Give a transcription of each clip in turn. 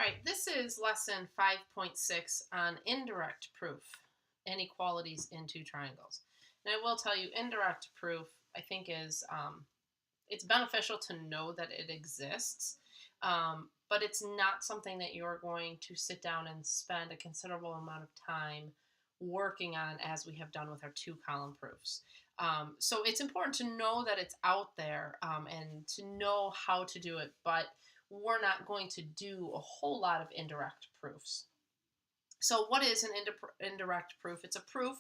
All right, this is lesson 5.6 on indirect proof, inequalities in two triangles. And I will tell you, indirect proof, I think it's beneficial to know that it exists, but it's not something that you're going to sit down and spend a considerable amount of time working on as we have done with our two column proofs. So it's important to know that it's out there and to know how to do it, but we're not going to do a whole lot of indirect proofs. So, what is an indirect proof? It's a proof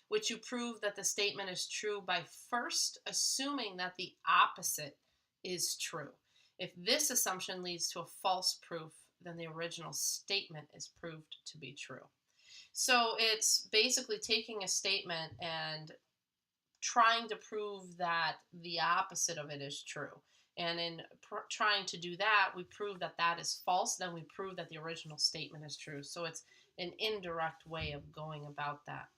which you prove that the statement is true by first assuming that the opposite is true. If this assumption leads to a false proof, then the original statement is proved to be true. So, it's basically taking a statement and trying to prove that the opposite of it is true. And in trying to do that, we prove that that is false. Then we prove that the original statement is true. So it's an indirect way of going about that.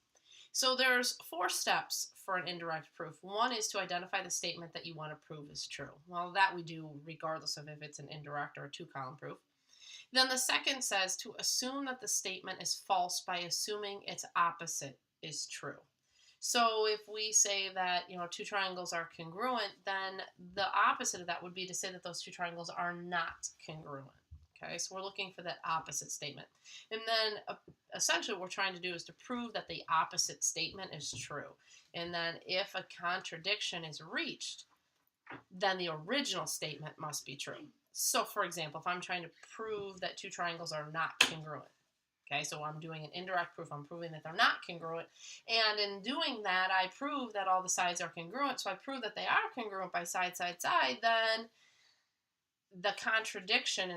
So there's 4 steps for an indirect proof. One is to identify the statement that you want to prove is true. Well, that we do regardless of if it's an indirect or a 2-column proof. Then the second says to assume that the statement is false by assuming its opposite is true. So if we say that, two triangles are congruent, then the opposite of that would be to say that those two triangles are not congruent. Okay, so we're looking for that opposite statement. And then essentially what we're trying to do is to prove that the opposite statement is true. And then if a contradiction is reached, then the original statement must be true. So for example, if I'm trying to prove that two triangles are not congruent, okay, so I'm doing an indirect proof. I'm proving that they're not congruent. And in doing that, I prove that all the sides are congruent. So I prove that they are congruent by side, side, side. Then the contradiction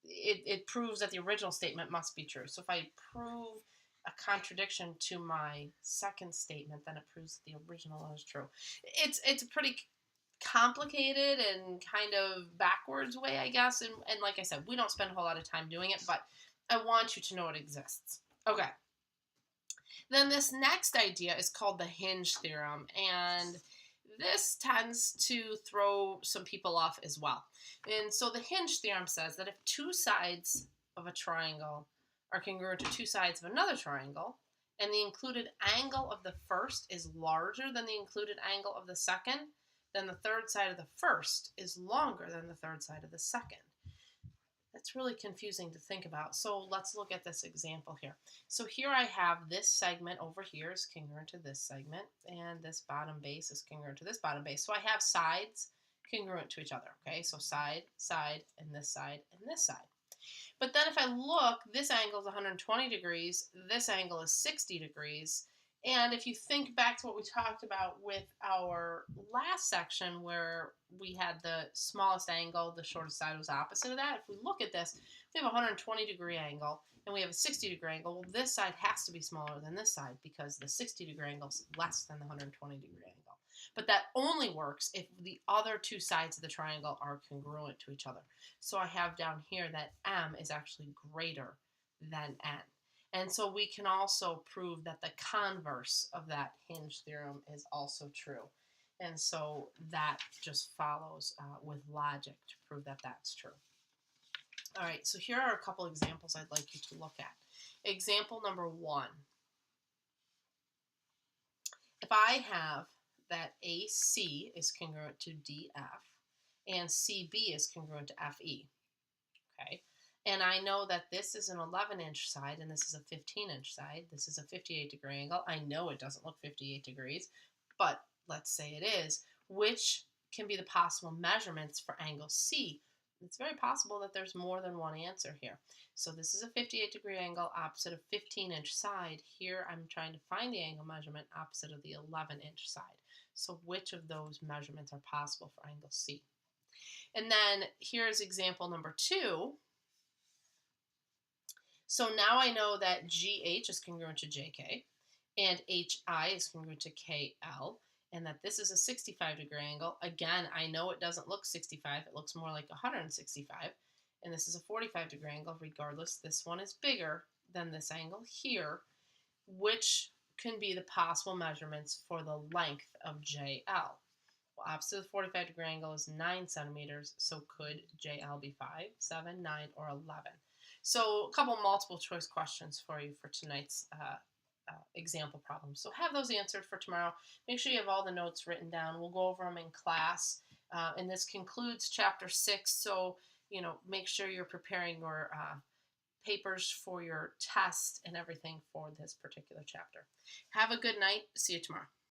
it proves that the original statement must be true. So if I prove a contradiction to my second statement, then it proves that the original is true. It's a pretty complicated and kind of backwards way, I guess. And like I said, we don't spend a whole lot of time doing it, but I want you to know it exists. Okay. Then this next idea is called the hinge theorem, and this tends to throw some people off as well. And so the hinge theorem says that if two sides of a triangle are congruent to two sides of another triangle, and the included angle of the first is larger than the included angle of the second, then the third side of the first is longer than the third side of the second. That's really confusing to think about. So let's look at this example here. So here I have this segment over here is congruent to this segment, and this bottom base is congruent to this bottom base. So I have sides congruent to each other, okay? So side, side, and this side, and this side. But then if I look, this angle is 120 degrees, this angle is 60 degrees, and if you think back to what we talked about with our last section where we had the smallest angle, the shortest side was opposite of that. If we look at this, we have a 120 degree angle and we have a 60 degree angle. Well, this side has to be smaller than this side because the 60 degree angle is less than the 120 degree angle. But that only works if the other two sides of the triangle are congruent to each other. So I have down here that M is actually greater than N. And so we can also prove that the converse of that hinge theorem is also true. And so that just follows with logic to prove that that's true. All right, so here are a couple examples I'd like you to look at. Example number 1. If I have that AC is congruent to DF and CB is congruent to FE, okay? And I know that this is an 11-inch side and this is a 15-inch side. This is a 58-degree angle. I know it doesn't look 58 degrees, but let's say it is. Which can be the possible measurements for angle C? It's very possible that there's more than one answer here. So this is a 58-degree angle opposite a 15-inch side. Here I'm trying to find the angle measurement opposite of the 11-inch side. So which of those measurements are possible for angle C? And then here's example number 2. So now I know that GH is congruent to JK and HI is congruent to KL and that this is a 65-degree angle. Again, I know it doesn't look 65. It looks more like 165. And this is a 45-degree angle. Regardless, this one is bigger than this angle here, which can be the possible measurements for the length of JL. Well, opposite the 45-degree angle is 9 centimeters, so could JL be 5, 7, 9, or 11? So a couple multiple choice questions for you for tonight's example problem. So have those answered for tomorrow. Make sure you have all the notes written down. We'll go over them in class. And this concludes chapter 6. So, make sure you're preparing your papers for your test and everything for this particular chapter. Have a good night. See you tomorrow.